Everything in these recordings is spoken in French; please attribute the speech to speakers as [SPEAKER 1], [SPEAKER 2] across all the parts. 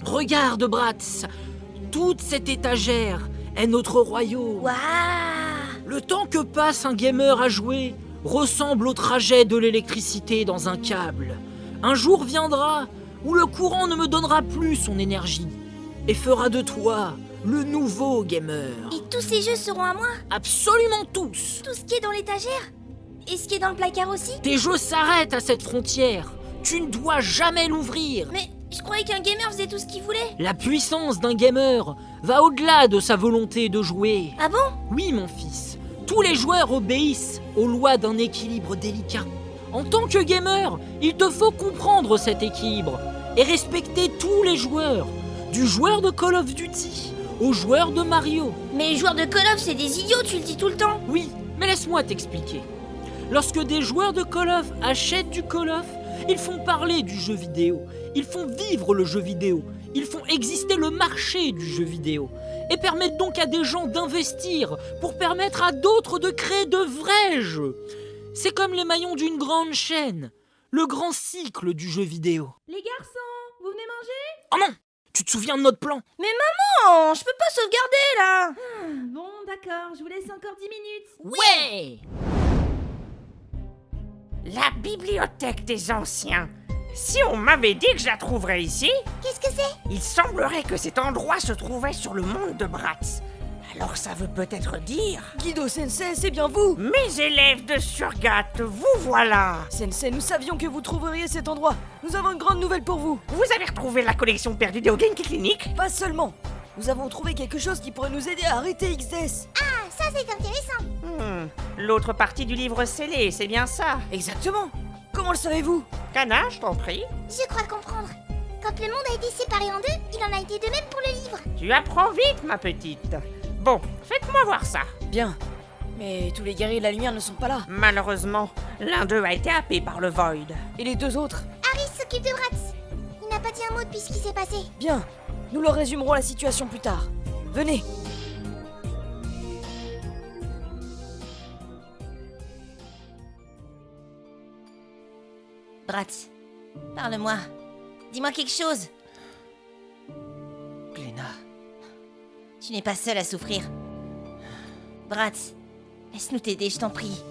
[SPEAKER 1] Regarde, Bratz, toute cette étagère est notre royaume.
[SPEAKER 2] Waouh!
[SPEAKER 1] Le temps que passe un gamer à jouer ressemble au trajet de l'électricité dans un câble. Un jour viendra où le courant ne me donnera plus son énergie et fera de toi le nouveau gamer.
[SPEAKER 2] Et tous ces jeux seront à moi?
[SPEAKER 1] Absolument tous.
[SPEAKER 2] Tout ce qui est dans l'étagère? Et ce qui est dans le placard aussi?
[SPEAKER 1] Tes jeux s'arrêtent à cette frontière. Tu ne dois jamais l'ouvrir.
[SPEAKER 2] Mais je croyais qu'un gamer faisait tout ce qu'il voulait.
[SPEAKER 1] La puissance d'un gamer va au-delà de sa volonté de jouer.
[SPEAKER 2] Ah bon?
[SPEAKER 1] Oui, mon fils. Tous les joueurs obéissent aux lois d'un équilibre délicat. En tant que gamer, il te faut comprendre cet équilibre et respecter tous les joueurs, du joueur de Call of Duty au joueur de Mario.
[SPEAKER 2] Mais les joueurs de Call of, c'est des idiots, tu le dis tout le temps.
[SPEAKER 1] Oui, mais laisse-moi t'expliquer. Lorsque des joueurs de Call of achètent du Call of, ils font parler du jeu vidéo, ils font vivre le jeu vidéo, ils font exister le marché du jeu vidéo et permettent donc à des gens d'investir pour permettre à d'autres de créer de vrais jeux. C'est comme les maillons d'une grande chaîne, le grand cycle du jeu vidéo.
[SPEAKER 3] Les garçons, vous venez manger?
[SPEAKER 1] Oh non! Tu te souviens de notre plan?
[SPEAKER 2] Mais maman, je peux pas sauvegarder là.
[SPEAKER 3] Bon, d'accord, je vous laisse encore 10 minutes.
[SPEAKER 1] Ouais!
[SPEAKER 4] La bibliothèque des anciens. Si on m'avait dit que je la trouverais ici,
[SPEAKER 2] Qu'est-ce que c'est?
[SPEAKER 4] il semblerait que cet endroit se trouvait sur le monde de Bratz. Alors ça veut peut-être dire...
[SPEAKER 5] Guido Sensei, c'est bien vous!
[SPEAKER 4] Mes élèves de Surgat, vous voilà.
[SPEAKER 5] Sensei, nous savions que vous trouveriez cet endroit. Nous avons une grande nouvelle pour vous.
[SPEAKER 4] Vous avez retrouvé la collection perdue des Hogan Clinique?
[SPEAKER 5] Pas seulement. Nous avons trouvé quelque chose qui pourrait nous aider à arrêter XDS.
[SPEAKER 2] Ah, ça c'est intéressant.
[SPEAKER 4] L'autre partie du livre scellé, c'est bien ça.
[SPEAKER 5] Exactement. Comment le savez-vous?
[SPEAKER 4] Cana, je t'en prie.
[SPEAKER 2] Je crois comprendre. Quand le monde a été séparé en deux, il en a été de même pour le livre.
[SPEAKER 4] Tu apprends vite, ma petite. Bon, faites-moi voir ça.
[SPEAKER 5] Bien. Mais tous les guerriers de la lumière ne sont pas là.
[SPEAKER 4] Malheureusement, l'un d'eux a été happé par le Void.
[SPEAKER 5] Et les deux autres?
[SPEAKER 2] Harry s'occupe de Bratz. Il n'a pas dit un mot depuis ce qui s'est passé.
[SPEAKER 5] Bien. Nous leur résumerons la situation plus tard. Venez.
[SPEAKER 2] Bratz, parle-moi. Dis-moi quelque chose.
[SPEAKER 5] Gléna.
[SPEAKER 2] Tu n'es pas seul à souffrir. Bratz, laisse-nous t'aider, je t'en prie.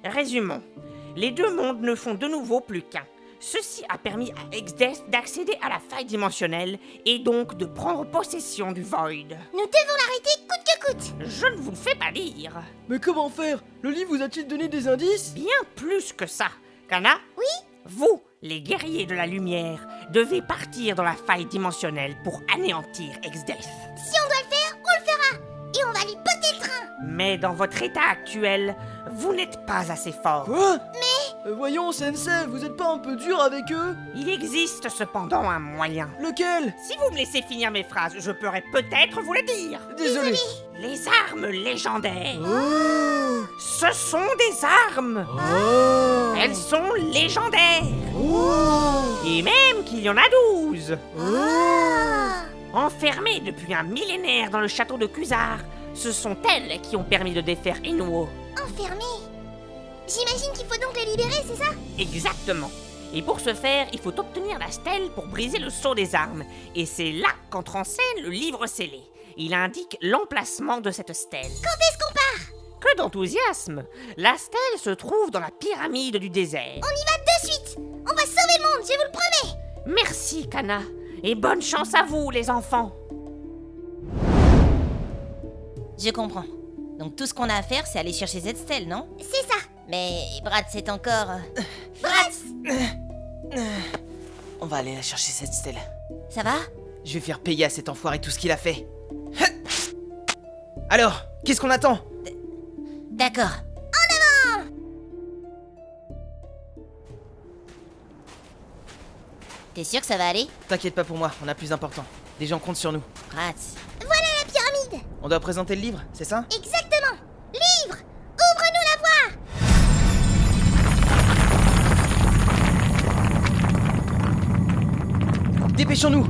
[SPEAKER 4] Résumons. Les deux mondes ne font de nouveau plus qu'un. Ceci a permis à XDS d'accéder à la faille dimensionnelle et donc de prendre possession du Void.
[SPEAKER 2] Nous devons l'arrêter coûte que coûte.
[SPEAKER 4] Je ne vous le fais pas dire.
[SPEAKER 5] Mais comment faire? Le livre vous a-t-il donné des indices?
[SPEAKER 4] Bien plus que ça. Kana?
[SPEAKER 2] Oui?
[SPEAKER 4] Vous, les guerriers de la lumière, devez partir dans la faille dimensionnelle pour anéantir XDF.
[SPEAKER 2] Si on doit le faire, on le fera. Et on va lui botter le train.
[SPEAKER 4] Mais dans votre état actuel, vous n'êtes pas assez fort.
[SPEAKER 5] Quoi? Voyons, Sensei, vous êtes pas un peu dur avec eux?
[SPEAKER 4] Il existe cependant un moyen.
[SPEAKER 5] Lequel?
[SPEAKER 4] Si vous me laissez finir mes phrases, je pourrais peut-être vous le dire.
[SPEAKER 5] Désolé.
[SPEAKER 4] Les armes légendaires.
[SPEAKER 5] Oh.
[SPEAKER 4] Ce sont des armes.
[SPEAKER 5] Oh.
[SPEAKER 4] Elles sont légendaires.
[SPEAKER 5] Oh.
[SPEAKER 4] Et même qu'il y en a 12.
[SPEAKER 2] Ah.
[SPEAKER 4] Enfermées depuis un millénaire dans le château de Cusar, ce sont elles qui ont permis de défaire Inuo.
[SPEAKER 2] Enfermé. J'imagine qu'il faut donc le libérer, c'est ça?
[SPEAKER 4] Exactement. Et pour ce faire, il faut obtenir la stèle pour briser le sceau des armes. Et c'est là qu'entre en scène le livre scellé. Il indique l'emplacement de cette stèle.
[SPEAKER 2] Quand est-ce qu'on part?
[SPEAKER 4] Que d'enthousiasme! La stèle se trouve dans la pyramide du désert.
[SPEAKER 2] On y va de suite. On va sauver le monde, je vous le promets.
[SPEAKER 4] Merci, Kana. Et bonne chance à vous, les enfants.
[SPEAKER 2] Je comprends. Donc tout ce qu'on a à faire, c'est aller chercher cette stèle, non? C'est ça. Mais Bratz, c'est encore... Bratz!
[SPEAKER 5] On va aller la chercher cette stèle.
[SPEAKER 2] Ça va?
[SPEAKER 5] Je vais faire payer à cet enfoiré tout ce qu'il a fait. Alors, qu'est-ce qu'on attend?
[SPEAKER 2] D'accord. T'es sûr que ça va aller?
[SPEAKER 5] T'inquiète pas pour moi, on a plus important. Des gens comptent sur nous.
[SPEAKER 2] Bratz. Voilà la pyramide.
[SPEAKER 5] On doit présenter le livre, c'est ça?
[SPEAKER 2] Exactement. Livre, ouvre-nous la voie.
[SPEAKER 5] Dépêchons-nous!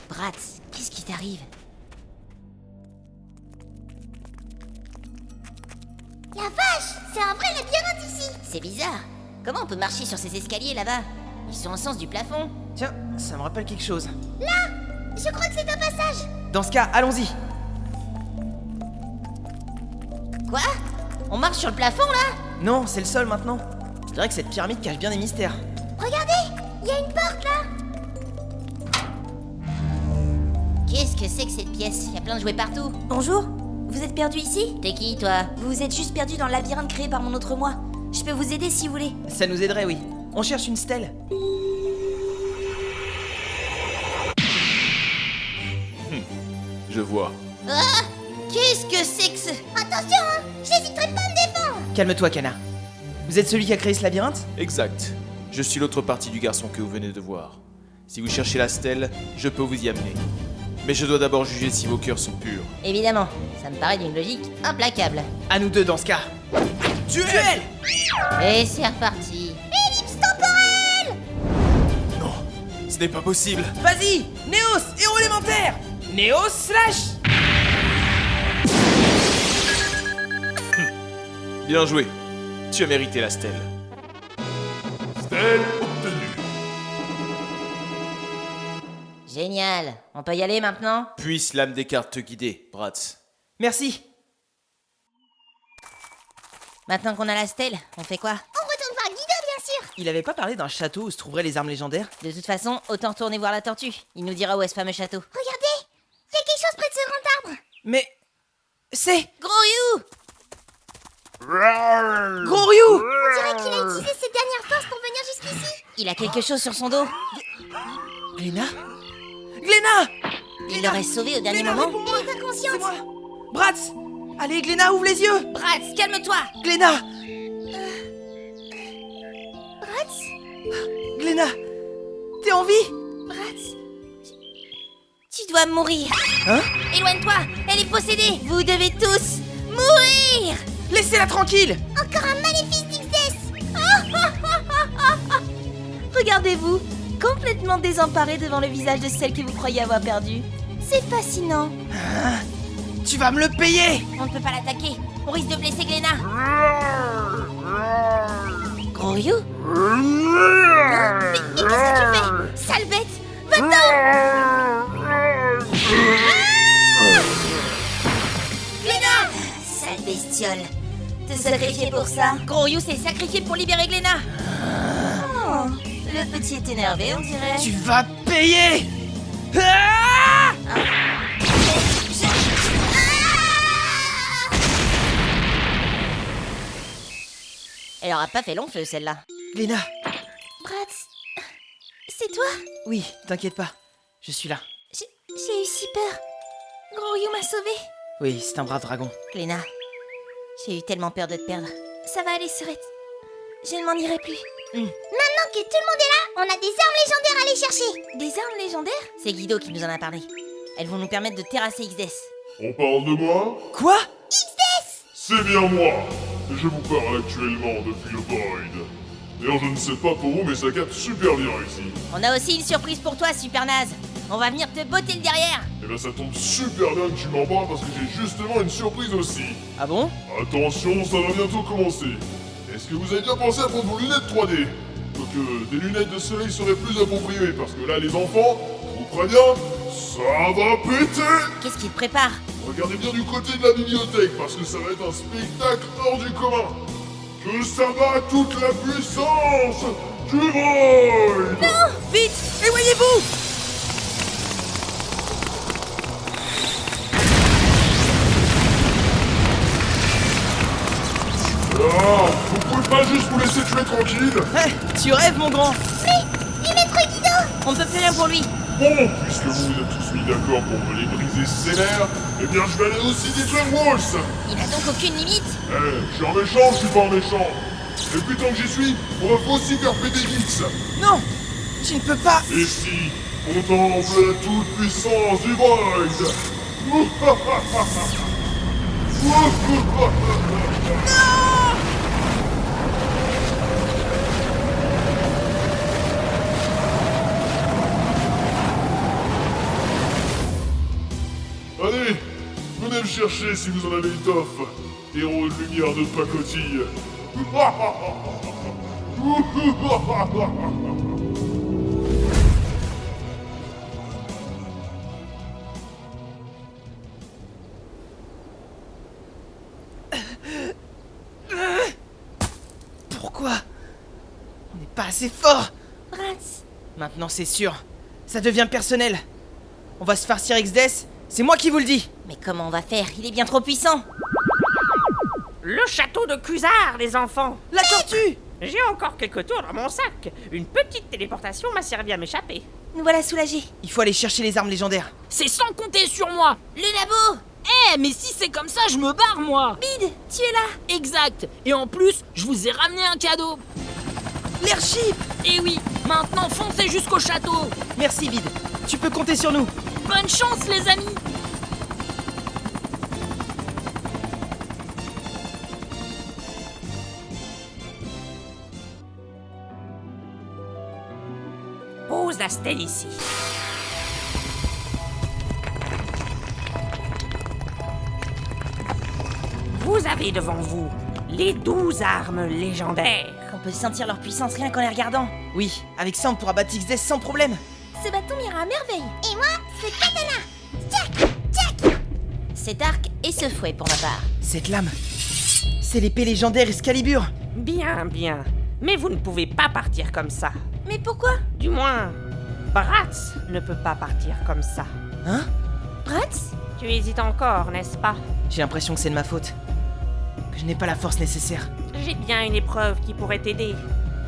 [SPEAKER 2] Bratz, qu'est-ce qui t'arrive? La vache, c'est un vrai labyrinthe ici. C'est bizarre. Comment on peut marcher sur ces escaliers là-bas? Ils sont au sens du plafond.
[SPEAKER 5] Tiens, ça me rappelle quelque chose.
[SPEAKER 2] Je crois que c'est un passage.
[SPEAKER 5] Dans ce cas, allons-y.
[SPEAKER 2] Quoi? On marche sur le plafond là?
[SPEAKER 5] Non, c'est le sol maintenant. Je dirais que cette pyramide cache bien des mystères.
[SPEAKER 2] Regardez, il y a une porte là. Qu'est-ce que c'est que cette pièce? Il y a plein de jouets partout.
[SPEAKER 6] Bonjour, vous êtes perdu ici?
[SPEAKER 2] T'es qui toi?
[SPEAKER 6] Vous vous êtes juste perdu dans le labyrinthe créé par mon autre moi. Je peux vous aider si vous voulez.
[SPEAKER 5] Ça nous aiderait, oui. On cherche une stèle.
[SPEAKER 7] Je vois.
[SPEAKER 2] Ah! Qu'est-ce que c'est que ce... Attention, hein! J'hésiterai pas à me défendre!
[SPEAKER 5] Calme-toi, Kana. Vous êtes celui qui a créé ce labyrinthe?
[SPEAKER 7] Exact. Je suis l'autre partie du garçon que vous venez de voir. Si vous cherchez la stèle, je peux vous y amener. Mais je dois d'abord juger si vos cœurs sont purs.
[SPEAKER 2] Évidemment, ça me paraît d'une logique implacable.
[SPEAKER 5] À nous deux dans ce cas. Duel!
[SPEAKER 2] Et c'est reparti.
[SPEAKER 7] Non, ce n'est pas possible.
[SPEAKER 5] Vas-y! Néos, héros élémentaire! Néos slash!
[SPEAKER 7] Bien joué. Tu as mérité la stèle.
[SPEAKER 8] Stèle obtenue.
[SPEAKER 2] Génial. On peut y aller maintenant?
[SPEAKER 7] Puisse l'âme des cartes te guider, Bratz.
[SPEAKER 5] Merci.
[SPEAKER 2] Maintenant qu'on a la stèle, on fait quoi? On retourne voir Guido, bien sûr.
[SPEAKER 5] Il avait pas parlé d'un château où se trouveraient les armes légendaires?
[SPEAKER 2] De toute façon, autant retourner voir la tortue. Il nous dira où est ce fameux château.
[SPEAKER 6] Regardez, il y a quelque chose près de ce grand arbre.
[SPEAKER 5] Mais... c'est...
[SPEAKER 2] Gros You!
[SPEAKER 5] Gros Ryu!
[SPEAKER 6] On dirait qu'il a utilisé ses dernières forces pour venir jusqu'ici.
[SPEAKER 2] Il a quelque chose sur son dos.
[SPEAKER 5] Gléna? Gléna!
[SPEAKER 2] Il l'aurait sauvé au dernier
[SPEAKER 5] Gléna,
[SPEAKER 2] moment.
[SPEAKER 5] réponds-moi!
[SPEAKER 6] Elle est inconsciente.
[SPEAKER 5] C'est moi! Bratz! Allez, Gléna, ouvre les yeux!
[SPEAKER 2] Bratz, calme-toi!
[SPEAKER 5] Gléna!
[SPEAKER 6] Bratz,
[SPEAKER 5] Gléna! T'es en vie?
[SPEAKER 6] Bratz,
[SPEAKER 2] Tu dois mourir.
[SPEAKER 5] Hein?
[SPEAKER 2] Éloigne-toi, elle est possédée. Vous devez tous mourir.
[SPEAKER 5] Laissez-la tranquille!
[SPEAKER 6] encore un maléfice d'Ixes. Regardez-vous, complètement désemparé devant le visage de celle que vous croyez avoir perdue. C'est fascinant.
[SPEAKER 5] Tu vas me le payer!
[SPEAKER 2] On ne peut pas l'attaquer. On risque de blesser Gléna. Gros You?
[SPEAKER 6] Mais qu'est-ce que tu fais? Sale bête! Sale bestiole. Te sacrifier pour ça?
[SPEAKER 2] Gros You s'est sacrifié pour libérer Gléna.
[SPEAKER 6] Oh, le petit est énervé, on dirait.
[SPEAKER 5] Tu vas payer! Ah!
[SPEAKER 2] Elle aura pas fait long feu celle-là.
[SPEAKER 5] Gléna!
[SPEAKER 6] Bratz, c'est toi?
[SPEAKER 5] Oui, t'inquiète pas. Je suis là.
[SPEAKER 6] J'ai eu si peur. Gros You m'a sauvée.
[SPEAKER 5] Oui, c'est un brave dragon.
[SPEAKER 2] Gléna, j'ai eu tellement peur de te perdre.
[SPEAKER 6] Ça va aller, Serette. Je ne m'en irai plus.
[SPEAKER 2] Maintenant que tout le monde est là, on a des armes légendaires à aller chercher.
[SPEAKER 6] Des armes légendaires?
[SPEAKER 2] C'est Guido qui nous en a parlé. Elles vont nous permettre de terrasser Xdes.
[SPEAKER 8] On parle de moi?
[SPEAKER 5] Quoi?
[SPEAKER 8] C'est bien moi. Je vous parle actuellement depuis le Void. D'ailleurs, je ne sais pas pour vous, mais ça capte super bien ici.
[SPEAKER 2] On a aussi une surprise pour toi, Super Naze. On va venir te botter le derrière.
[SPEAKER 8] Et ben ça tombe super bien que tu m'en parles parce que j'ai justement une surprise aussi.
[SPEAKER 5] Ah bon?
[SPEAKER 8] Attention, ça va bientôt commencer. Est-ce que vous avez déjà pensé à prendre vos lunettes 3D? Donc des lunettes de soleil seraient plus appropriées parce que là, les enfants, je vous préviens, ça va péter.
[SPEAKER 2] Qu'est-ce qu'il te prépare?
[SPEAKER 8] Regardez bien du côté de la bibliothèque parce que ça va être un spectacle hors du commun. Que ça va toute la puissance du Void.
[SPEAKER 5] Vite! Éloignez-vous!
[SPEAKER 8] Ah, vous pouvez pas juste vous laisser tuer tranquille?
[SPEAKER 5] Tu rêves, mon grand!
[SPEAKER 2] On ne peut plus rien pour lui.
[SPEAKER 8] Bon, puisque vous vous êtes tous mis d'accord pour me les briser ses nerfs, eh bien je vais aller aussi détruire Walls.
[SPEAKER 2] Il a donc aucune limite.
[SPEAKER 8] Je suis un méchant, je suis pas un méchant. Et puis tant que j'y suis, on va aussi faire péter Geeks.
[SPEAKER 5] Non! Tu ne peux pas!
[SPEAKER 8] Et si, contemple la toute puissance du Void. Allez, venez me chercher si vous en avez étoffe, héros de lumière de pacotille.
[SPEAKER 9] Pourquoi? On n'est pas assez fort.
[SPEAKER 6] Bratz,
[SPEAKER 9] Maintenant c'est sûr. Ça devient personnel. On va se farcir Xdes, c'est moi qui vous le dis.
[SPEAKER 2] Mais comment on va faire? Il est bien trop puissant.
[SPEAKER 4] Le château de Cusard, les enfants.
[SPEAKER 9] La tortue!
[SPEAKER 4] J'ai encore quelques tours dans mon sac. Une petite téléportation m'a servi à m'échapper.
[SPEAKER 6] nous voilà soulagés.
[SPEAKER 9] Il faut aller chercher les armes légendaires.
[SPEAKER 1] C'est sans compter sur moi.
[SPEAKER 2] Le labo!
[SPEAKER 1] Mais si c'est comme ça, je me barre, moi.
[SPEAKER 6] Bide, tu es là.
[SPEAKER 1] Exact. Et en plus, je vous ai ramené un cadeau.
[SPEAKER 9] L'airship!
[SPEAKER 1] Et oui, maintenant foncez jusqu'au château.
[SPEAKER 9] Merci Bide, tu peux compter sur nous.
[SPEAKER 1] Bonne chance, les amis.
[SPEAKER 4] Pose la stèle ici. Vous avez devant vous les 12 armes légendaires.
[SPEAKER 2] On peut sentir leur puissance rien qu'en les regardant.
[SPEAKER 9] Oui, avec ça on pourra battre Xdes sans problème.
[SPEAKER 6] Ce bâton m'ira à merveille.
[SPEAKER 2] Et moi, ce katana! Tchac! Tchac! Cet arc et ce fouet pour ma part.
[SPEAKER 9] Cette lame, c'est l'épée légendaire Excalibur.
[SPEAKER 4] Bien, bien. Mais vous ne pouvez pas partir comme ça.
[SPEAKER 6] Mais pourquoi?
[SPEAKER 4] Du moins, Bratz ne peut pas partir comme ça.
[SPEAKER 9] Hein?
[SPEAKER 6] Bratz?
[SPEAKER 4] Tu hésites encore, n'est-ce pas?
[SPEAKER 9] J'ai l'impression que c'est de ma faute. Que je n'ai pas la force nécessaire.
[SPEAKER 4] J'ai bien une épreuve qui pourrait t'aider.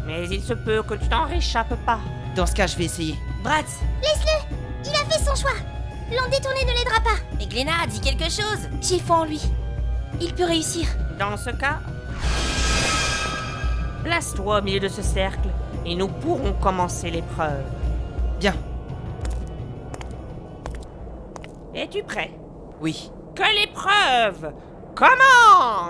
[SPEAKER 4] Mais il se peut que tu t'en réchappes pas.
[SPEAKER 9] Dans ce cas, je vais essayer.
[SPEAKER 6] Bratz,
[SPEAKER 2] Laisse-le! Il a fait son choix! L'en détourné ne l'aidera pas! Mais Glénat, dis quelque chose!
[SPEAKER 6] j'ai foi en lui. Il peut réussir.
[SPEAKER 4] Dans ce cas, place-toi au milieu de ce cercle et nous pourrons commencer l'épreuve.
[SPEAKER 9] Bien,
[SPEAKER 4] Es-tu prêt?
[SPEAKER 9] oui.
[SPEAKER 4] Que l'épreuve commence!